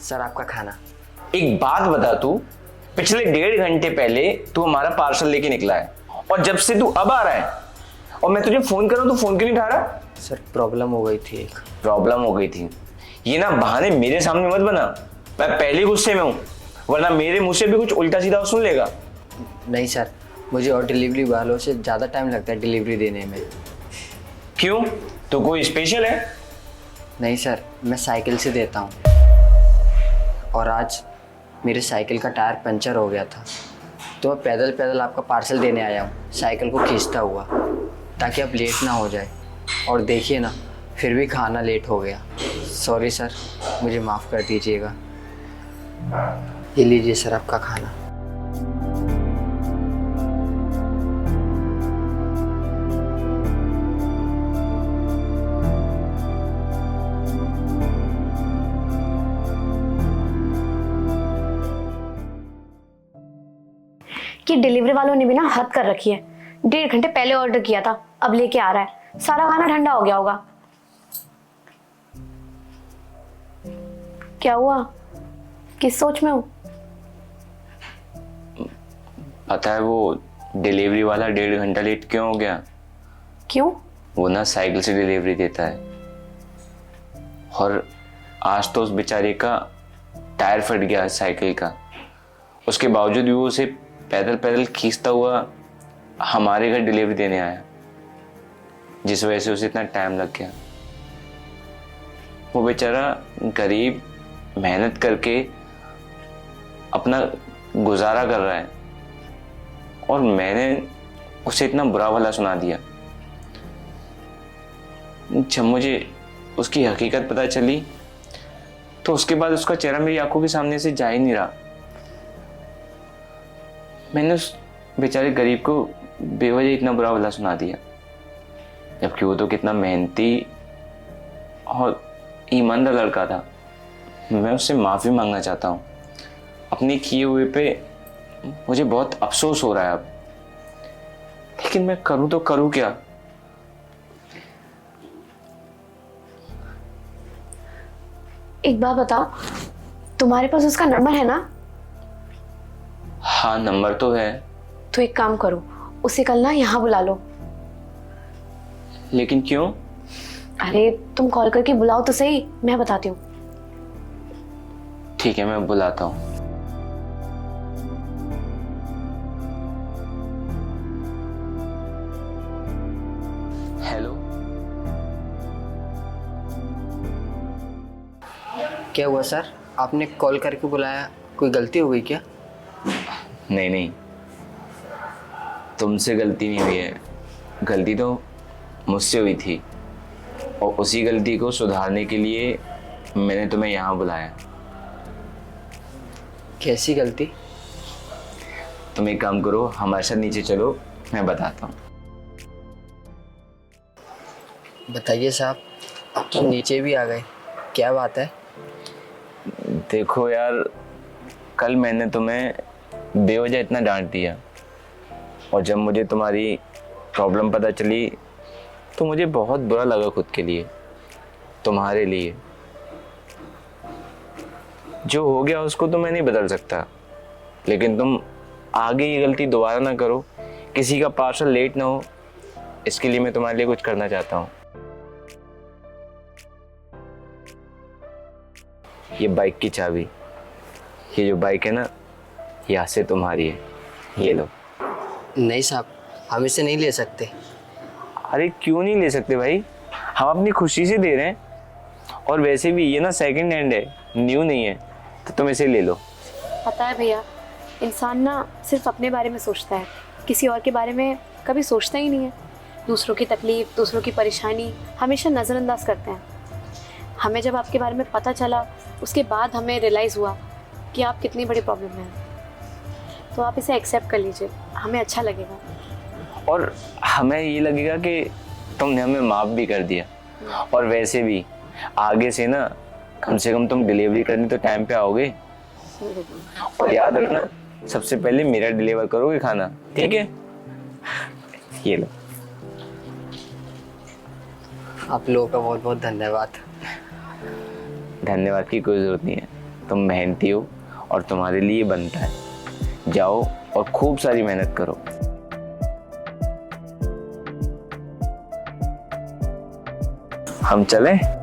Sir आपका खाना। एक बात बता, तू पिछले 1.5 घंटे पहले तू हमारा पार्सल लेके निकला है और जब से तू अब आ रहा है और मैं तुझे फोन कर रहा हूं तो फोन क्यों नहीं उठा रहा? सर प्रॉब्लम हो गई थी एक। प्रॉब्लम हो गई थी? ये ना बहाने मेरे सामने मत बना, मैं पहले गुस्से में हूं, वरना मेरे मुंह से भी कुछ उल्टा सीधा सुन लेगा। नहीं सर, मुझे और डिलीवरी वालों से ज़्यादा टाइम लगता है डिलीवरी देने में। क्यों, तो कोई स्पेशल है? नहीं सर, मैं साइकिल से देता हूँ और आज मेरे साइकिल का टायर पंचर हो गया था तो मैं पैदल पैदल आपका पार्सल देने आया हूँ, साइकिल को खींचता हुआ, ताकि आप लेट ना हो जाए। और देखिए ना, फिर भी खाना लेट हो गया। सॉरी सर, मुझे माफ़ कर दीजिएगा। ये लीजिए सर आपका खाना। कि डिलीवरी वालों ने भी ना हद कर रखी है। 1.5 घंटे पहले ऑर्डर किया था, अब लेके आ रहा है, सारा खाना ठंडा हो गया होगा। क्या हुआ, किस सोच में हो? पता है वो डिलीवरी वाला 1.5 घंटा लेट क्यों हो गया? क्यों? वो ना साइकिल से डिलीवरी देता है और आज तो उस बेचारे का टायर फट गया है साइकिल का। उसके बावजूद भी वो उसे पैदल पैदल खींचता हुआ हमारे घर डिलीवरी देने आया, जिस वजह से उसे इतना टाइम लग गया। वो बेचारा गरीब मेहनत करके अपना गुजारा कर रहा है और मैंने उसे इतना बुरा भला सुना दिया। जब मुझे उसकी हकीकत पता चली तो उसके बाद उसका चेहरा मेरी आंखों के सामने से जा ही नहीं रहा। मैंने उस बेचारे गरीब को बेवजह इतना बुरा भला सुना दिया, जबकि वो तो कितना मेहनती और ईमानदार लड़का था। मैं उससे माफ़ी मांगना चाहता हूँ। अपने किए हुए पे मुझे बहुत अफसोस हो रहा है अब, लेकिन मैं करूँ तो करूँ क्या? एक बात बताओ, तुम्हारे पास उसका नंबर है ना? हाँ, नंबर तो है। तो एक काम करो, उसे कल ना यहाँ बुला लो। लेकिन क्यों? अरे तुम कॉल करके बुलाओ तो सही, मैं बताती हूँ। ठीक है, मैं बुलाता हूँ। हेलो। क्या हुआ सर, आपने कॉल करके बुलाया, कोई गलती हो गई क्या? नहीं नहीं, तुमसे गलती नहीं हुई है, गलती तो मुझसे हुई थी और उसी गलती को सुधारने के लिए मैंने तुम्हें यहाँ बुलाया। कैसी गलती? तुम एक काम करो, हमारे साथ नीचे चलो, मैं बताता हूँ। बताइए साहब, आप तो नीचे भी आ गए, क्या बात है? देखो यार, कल मैंने तुम्हें बेवजह इतना डांट दिया और जब मुझे तुम्हारी प्रॉब्लम पता चली तो मुझे बहुत बुरा लगा खुद के लिए, तुम्हारे लिए। जो हो गया उसको तो मैं नहीं बदल सकता, लेकिन तुम आगे ये गलती दोबारा ना करो, किसी का पार्सल लेट ना हो, इसके लिए मैं तुम्हारे लिए कुछ करना चाहता हूँ। ये बाइक की चाबी, ये जो बाइक है ना, यहाँ से तुम्हारी है, ये लो। नहीं साहब, हम इसे नहीं ले सकते। अरे क्यों नहीं ले सकते भाई, हम अपनी खुशी से दे रहे हैं और वैसे भी ये ना सेकंड हैंड है, न्यू नहीं है, तो तुम इसे ले लो। पता है भैया, इंसान ना सिर्फ अपने बारे में सोचता है, किसी और के बारे में कभी सोचता ही नहीं है। दूसरों की तकलीफ, दूसरों की परेशानी हमेशा नज़रअंदाज करते हैं। हमें जब आपके बारे में पता चला, उसके बाद हमें रियलाइज़ हुआ कि आप कितनी बड़ी प्रॉब्लम में हैं। तो आप इसे एक्सेप्ट कर लीजिए, हमें अच्छा लगेगा। और हमें ये लगेगा कि तुमने हमें माफ़ भी कर दिया। और वैसे भी आगे से ना कम से कम तुम डिलीवरी करने तो टाइम पे आओगे, और याद रखना सबसे पहले मेरा डिलीवर करोगे खाना, ठीक है? ये लो। आप लोगों का बहुत बहुत धन्यवाद। धन्यवाद की कोई जरूरत नहीं है, तुम मेहनती हो और तुम्हारे लिए बनता है। जाओ और खूब सारी मेहनत करो। हम चलें?